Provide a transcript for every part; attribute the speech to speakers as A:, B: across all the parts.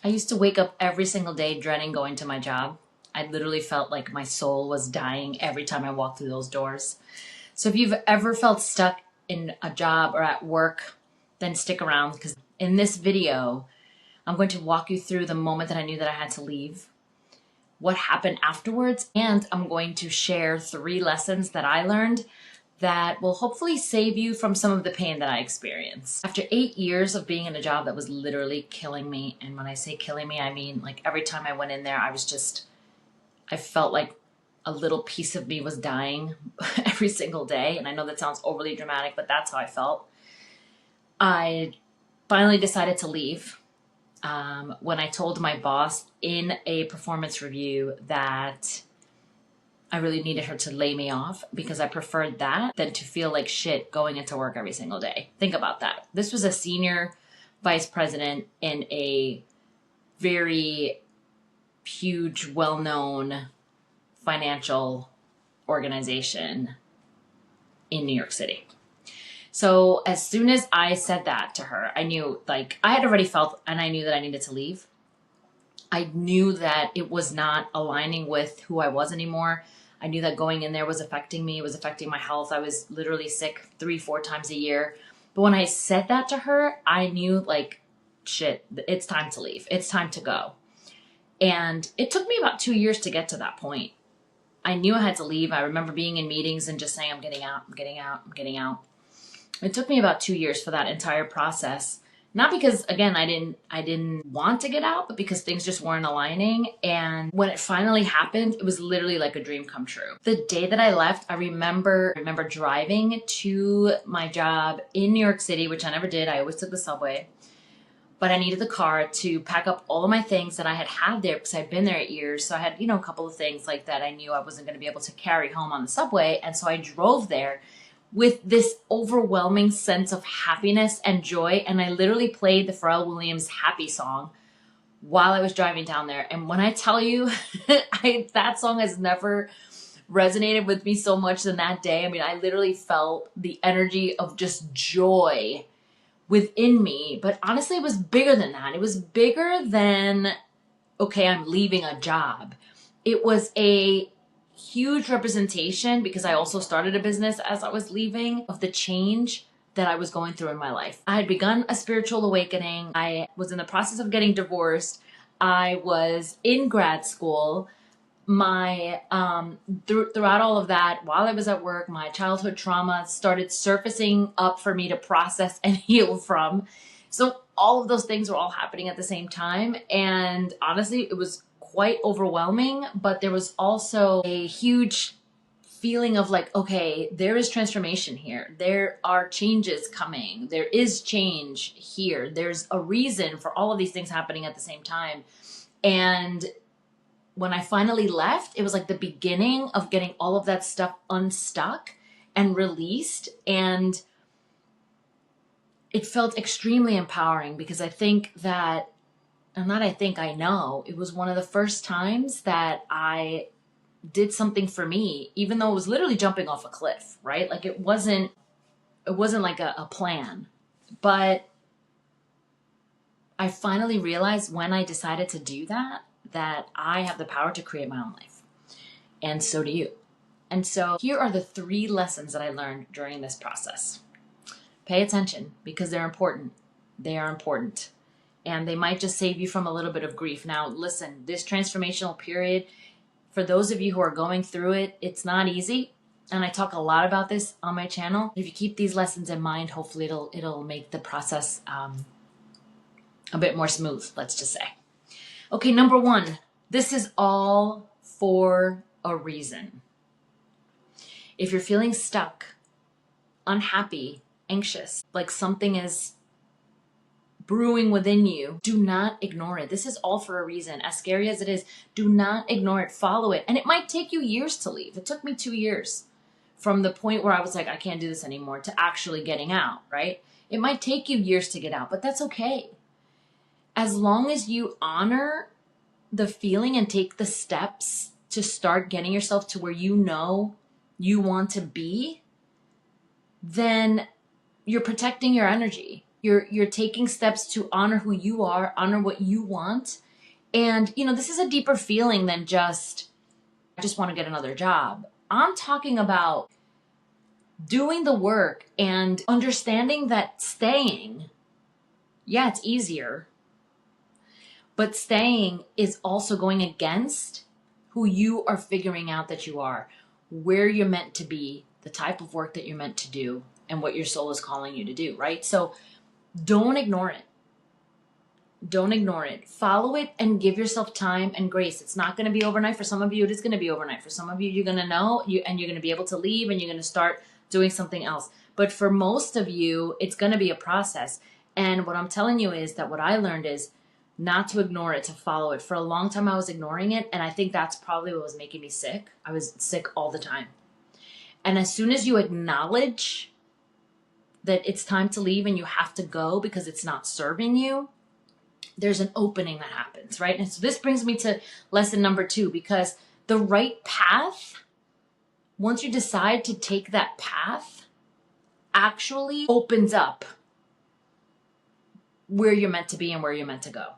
A: I used to wake up every single day dreading going to my job. I literally felt like my soul was dying every time I walked through those doors. So if you've ever felt stuck in a job or at work, then stick around, because in this video, I'm going to walk you through the moment that I knew that I had to leave, what happened afterwards, and I'm going to share 3 lessons that I learned that will hopefully save you from some of the pain that I experienced. After 8 years of being in a job that was literally killing me, and when I say killing me, I mean like every time I went in there, I felt like a little piece of me was dying every single day. And I know that sounds overly dramatic, but that's how I felt. I finally decided to leave when I told my boss in a performance review that I really needed her to lay me off, because I preferred that than to feel like shit going into work every single day. Think about that. This was a senior vice president in a very huge, well-known financial organization in New York City. So as soon as I said that to her, I knew, like, I had already felt, and I knew that I needed to leave. I knew that it was not aligning with who I was anymore. I knew that going in there was affecting me. It was affecting my health. I was literally sick 3-4 times a year. But when I said that to her, I knew, like, shit, it's time to leave. It's time to go. And it took me about 2 years to get to that point. I knew I had to leave. I remember being in meetings and just saying, I'm getting out, I'm getting out, I'm getting out. It took me about 2 years for that entire process. Not because, again, I didn't want to get out, but because things just weren't aligning. And when it finally happened, it was literally like a dream come true. The day that I left, I remember driving to my job in New York City, which I never did. I always took the subway. But I needed the car to pack up all of my things that I had there, because I'd been there 8 years. So I had, a couple of things like that I knew I wasn't going to be able to carry home on the subway. And so I drove there with this overwhelming sense of happiness and joy. And I literally played the Pharrell Williams Happy song while I was driving down there. And when I tell you, that song has never resonated with me so much than that day. I mean, I literally felt the energy of just joy within me. But honestly, it was bigger than that. It was bigger than, okay, I'm leaving a job. It was a huge representation, because I also started a business as I was leaving, of the change that I was going through in my life. I had begun a spiritual awakening. I was in the process of getting divorced. I was in grad school. My throughout all of that, while I was at work, my childhood trauma started surfacing up for me to process and heal from. So all of those things were all happening at the same time. And honestly, it was quite overwhelming, but there was also a huge feeling of like, okay, there is transformation here. There are changes coming. There is change here. There's a reason for all of these things happening at the same time. And when I finally left, it was like the beginning of getting all of that stuff unstuck and released. And it felt extremely empowering, because I think that, and not I think, I know, it was one of the first times that I did something for me, even though it was literally jumping off a cliff, right? Like it wasn't like a plan. But I finally realized when I decided to do that I have the power to create my own life. And so do you. And so here are the 3 lessons that I learned during this process. Pay attention, because they're important. They are important. And they might just save you from a little bit of grief. Now, listen, this transformational period, for those of you who are going through it, it's not easy. And I talk a lot about this on my channel. If you keep these lessons in mind, hopefully it'll make the process a bit more smooth, let's just say. Okay, number 1, this is all for a reason. If you're feeling stuck, unhappy, anxious, like something is brewing within you, do not ignore it. This is all for a reason. As scary as it is, do not ignore it. Follow it. And it might take you years to leave. It took me 2 years from the point where I was like, I can't do this anymore, to actually getting out, right? It might take you years to get out, but that's okay. As long as you honor the feeling and take the steps to start getting yourself to where you know you want to be, then you're protecting your energy. You're taking steps to honor who you are, honor what you want. And, this is a deeper feeling than I just want to get another job. I'm talking about doing the work and understanding that staying, yeah, it's easier, but staying is also going against who you are figuring out that you are, where you're meant to be, the type of work that you're meant to do, and what your soul is calling you to do, right? So don't ignore it. Don't ignore it. Follow it and give yourself time and grace. It's not going to be overnight. For some of you, it is going to be overnight. For some of you, you're going to know and you're going to be able to leave and you're going to start doing something else. But for most of you, it's going to be a process. And what I'm telling you is that what I learned is not to ignore it, to follow it. For a long time, I was ignoring it. And I think that's probably what was making me sick. I was sick all the time. And as soon as you acknowledge that it's time to leave and you have to go because it's not serving you, there's an opening that happens, right? And so this brings me to lesson number 2, because the right path, once you decide to take that path, actually opens up where you're meant to be and where you're meant to go.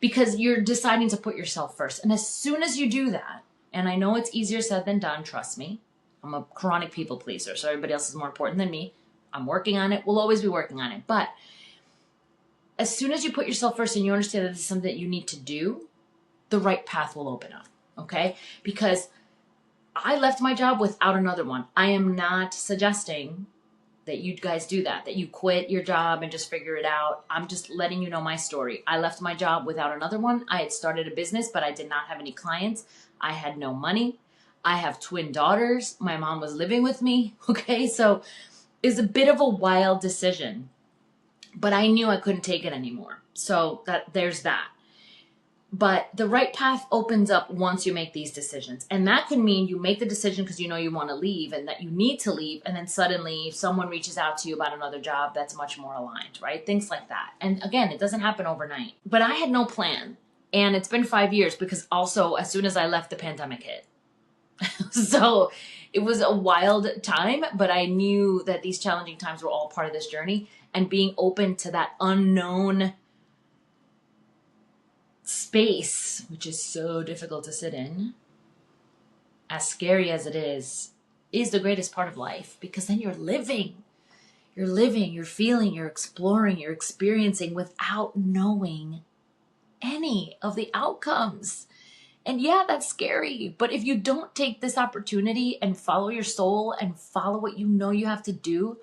A: Because you're deciding to put yourself first. And as soon as you do that, and I know it's easier said than done, trust me, I'm a chronic people pleaser, so everybody else is more important than me. I'm working on it. We'll always be working on it. But as soon as you put yourself first and you understand that this is something that you need to do, the right path will open up, okay? Because I left my job without another one. I am not suggesting that you guys do that you quit your job and just figure it out. I'm just letting you know my story. I left my job without another one. I had started a business, but I did not have any clients. I had no money. I have twin daughters. My mom was living with me, okay? So it's a bit of a wild decision, but I knew I couldn't take it anymore. So there's that. But the right path opens up once you make these decisions. And that could mean you make the decision because you know you want to leave and that you need to leave. And then suddenly someone reaches out to you about another job that's much more aligned, right? Things like that. And again, it doesn't happen overnight. But I had no plan. And it's been 5 years because also as soon as I left, the pandemic hit. So it was a wild time, but I knew that these challenging times were all part of this journey. And being open to that unknown space, which is so difficult to sit in, as scary as it is the greatest part of life, because then you're living, you're feeling, you're exploring, you're experiencing without knowing any of the outcomes. And yeah, that's scary. But if you don't take this opportunity and follow your soul and follow what you know you have to do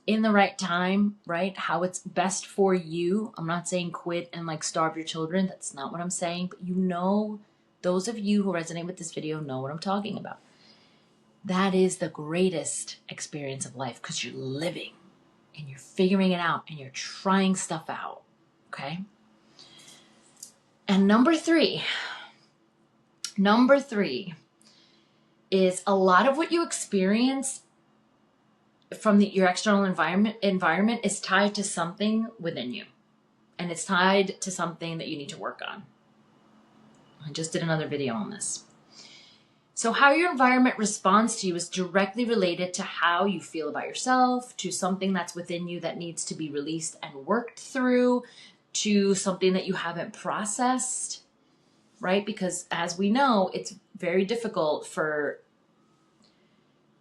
A: in the right time, right? How it's best for you. I'm not saying quit and like starve your children. That's not what I'm saying. But you know, those of you who resonate with this video know what I'm talking about. That is the greatest experience of life because you're living and you're figuring it out and you're trying stuff out. Okay. And number three is a lot of what you experience from your external environment is tied to something within you. And it's tied to something that you need to work on. I just did another video on this. So how your environment responds to you is directly related to how you feel about yourself, to something that's within you that needs to be released and worked through, to something that you haven't processed, right? Because as we know, it's very difficult for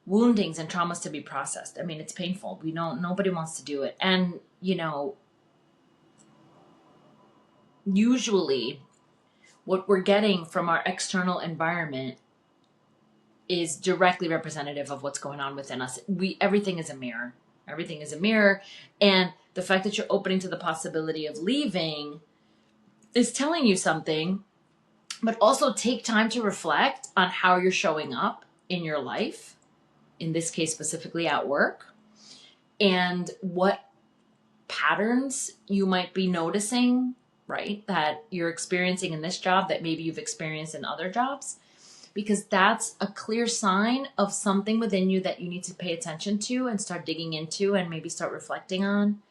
A: woundings and traumas to be processed. I mean, it's painful. Nobody wants to do it. And, usually what we're getting from our external environment is directly representative of what's going on within us. Everything is a mirror. Everything is a mirror. And the fact that you're opening to the possibility of leaving is telling you something, but also take time to reflect on how you're showing up in your life, in this case specifically at work, and what patterns you might be noticing, right, that you're experiencing in this job that maybe you've experienced in other jobs, because that's a clear sign of something within you that you need to pay attention to and start digging into and maybe start reflecting on,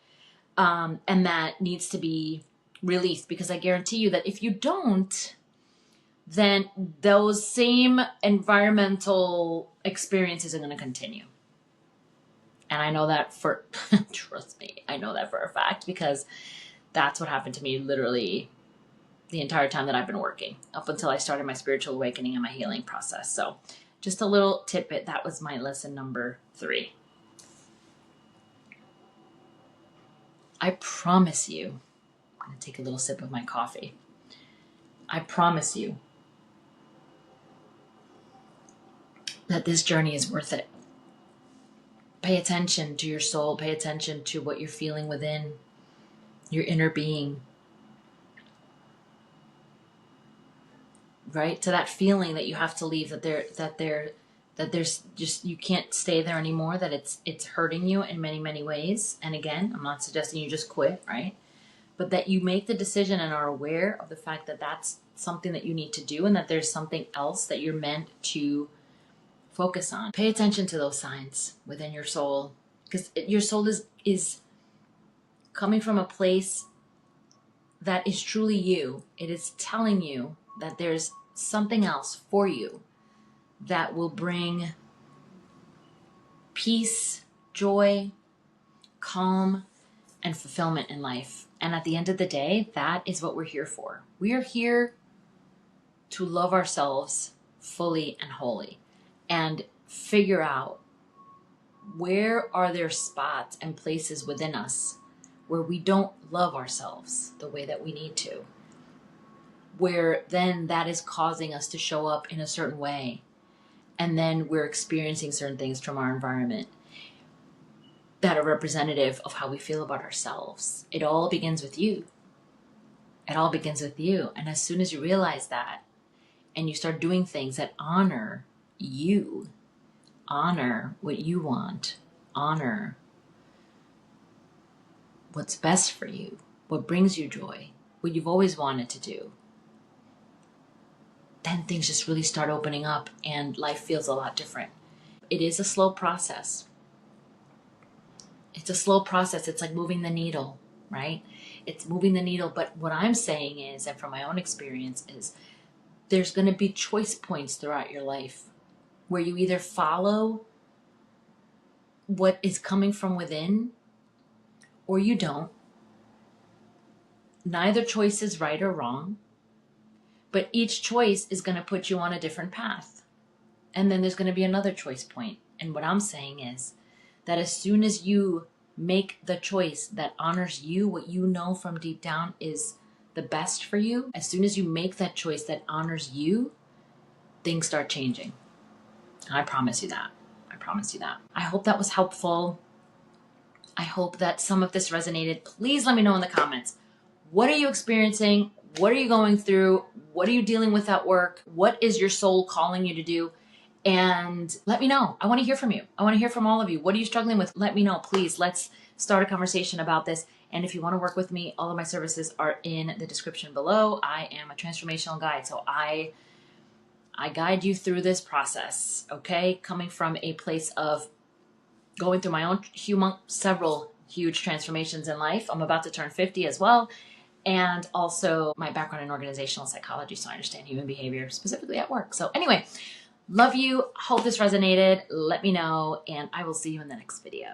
A: and that needs to be released, because I guarantee you that if you don't, then those same environmental experiences are going to continue. And I know that for, trust me, I know that for a fact, because that's what happened to me literally the entire time that I've been working, up until I started my spiritual awakening and my healing process. So just a little tidbit. That was my lesson number 3. I promise you, I'm going to take a little sip of my coffee. I promise you that this journey is worth it. Pay attention to your soul. Pay attention to what you're feeling within your inner being. Right? To that feeling that you have to leave, that there's just, you can't stay there anymore, that it's hurting you in many, many ways. And again, I'm not suggesting you just quit, right? But that you make the decision and are aware of the fact that that's something that you need to do, and that there's something else that you're meant to focus on. Pay attention to those signs within your soul, because your soul is coming from a place that is truly you. It is telling you that there's something else for you that will bring peace, joy, calm, and fulfillment in life. And at the end of the day, that is what we're here for. We are here to love ourselves fully and wholly, and figure out where are there spots and places within us where we don't love ourselves the way that we need to, where then that is causing us to show up in a certain way, and then we're experiencing certain things from our environment that are representative of how we feel about ourselves. It all begins with you. It all begins with you. And as soon as you realize that, and you start doing things that honor you, honor what you want, honor what's best for you, what brings you joy, what you've always wanted to do, then things just really start opening up and life feels a lot different. It is a slow process. It's a slow process. It's like moving the needle, right? It's moving the needle. But what I'm saying is, and from my own experience, is there's going to be choice points throughout your life where you either follow what is coming from within or you don't. Neither choice is right or wrong, but each choice is going to put you on a different path. And then there's going to be another choice point. And what I'm saying is that as soon as you make the choice that honors you, what you know from deep down is the best for you, as soon as you make that choice that honors you, things start changing. I promise you that. I promise you that. I hope that was helpful. I hope that some of this resonated. Please let me know in the comments. What are you experiencing? What are you going through? What are you dealing with at work? What is your soul calling you to do? And let me know. I want to hear from you. I want to hear from all of you. What are you struggling with? Let me know, please. Let's start a conversation about this. And if you want to work with me, all of my services are in the description below. I am a transformational guide, so I guide you through this process, okay? Coming from a place of going through my own several huge transformations in life. I'm about to turn 50 as well. And also my background in organizational psychology, so I understand human behavior, specifically at work. So anyway, love you. Hope this resonated. Let me know, and I will see you in the next video.